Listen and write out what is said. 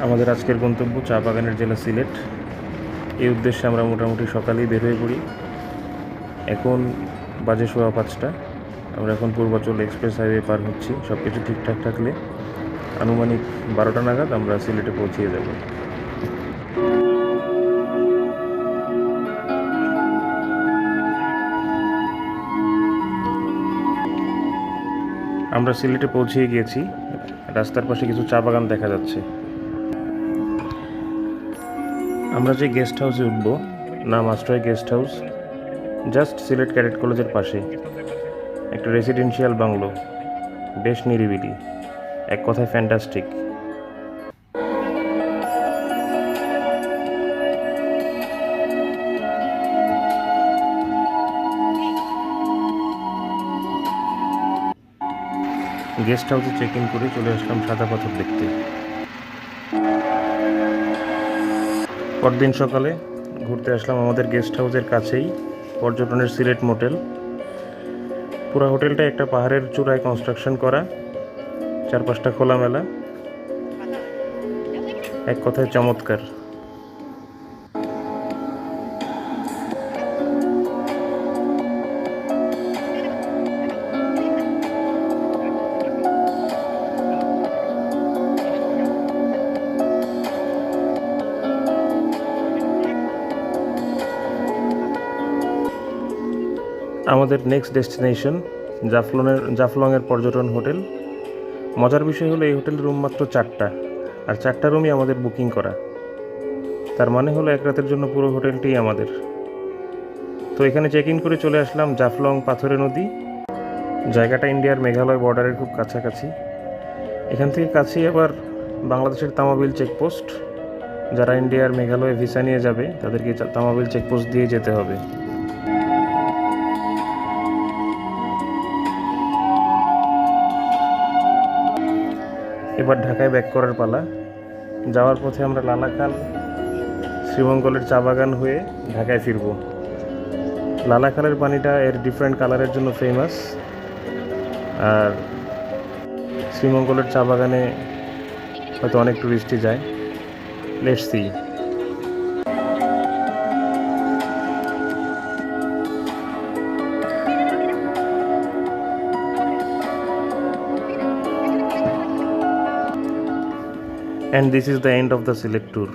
আমাদের আজকের গন্তব্য চা বাগানের জেলা সিলেট। এই উদ্দেশ্যে আমরা মোটামুটি সকালেই বের হয়ে পড়ি। এখন বাজে 5:15। আমরা এখন পূর্বাচল এক্সপ্রেস হাইওয়ে পার হচ্ছি। সব কিছু ঠিকঠাক থাকলে আনুমানিক 12টা নাগাদ আমরা সিলেটে পৌঁছিয়ে যাব। আমরা সিলেটে পৌঁছিয়ে গিয়েছি। রাস্তার পাশে কিছু চা বাগান দেখা যাচ্ছে। আমরা যে গেস্ট হাউসে উঠব, নাম আশ্রয় guest house, just Sylhet cadet কলেজের পাশে একটা রেসিডেন্সিয়াল বাংলো, বেশ নিরিবিলি, এক কথায় ফ্যান্টাস্টিক। গেস্ট হাউসে চেক ইন করে চলে আসলাম সাদা পাথর দেখতে। পরদিন সকালে ঘুরতে আসলাম আমাদের গেস্ট হাউসের কাছেই পর্যটনের সিলেট মোটেল। পুরো হোটেলটা একটা পাহাড়ের চূড়ায় কনস্ট্রাকশন করা, চারপাশটা খোলামেলা, এক কথায় চমৎকার। আমাদের নেক্সট ডেস্টিনেশন জাফলংয়ের পর্যটন হোটেল। মজার বিষয় হলো এই হোটেলের রুম মাত্র 4টা, আর 4টা রুমই আমাদের বুকিং করা। তার মানে হলো এক রাতের জন্য পুরো হোটেলটিই আমাদের। তো এখানে চেক ইন করে চলে আসলাম জাফলং পাথরে নদী। জায়গাটা ইন্ডিয়ার মেঘালয় বর্ডারের খুব কাছাকাছি। এখান থেকে কাছেই আবার বাংলাদেশের তামাবিল চেকপোস্ট। যারা ইন্ডিয়ার মেঘালয়ে ভিসা নিয়ে যাবে তাদেরকে তামাবিল চেকপোস্ট দিয়ে যেতে হবে। এবার ঢাকায় ব্যাক করার পালা। যাওয়ার পথে আমরা লালাখাল, শ্রীমঙ্গলের চা বাগান হয়ে ঢাকায় ফিরব। লালাখালের পানিটা এর ডিফারেন্ট কালারের জন্য ফেমাস, আর শ্রীমঙ্গলের চা বাগানে হয়তো অনেক টুরিস্টই যায়। Let's see. And this is the end of the Select tour.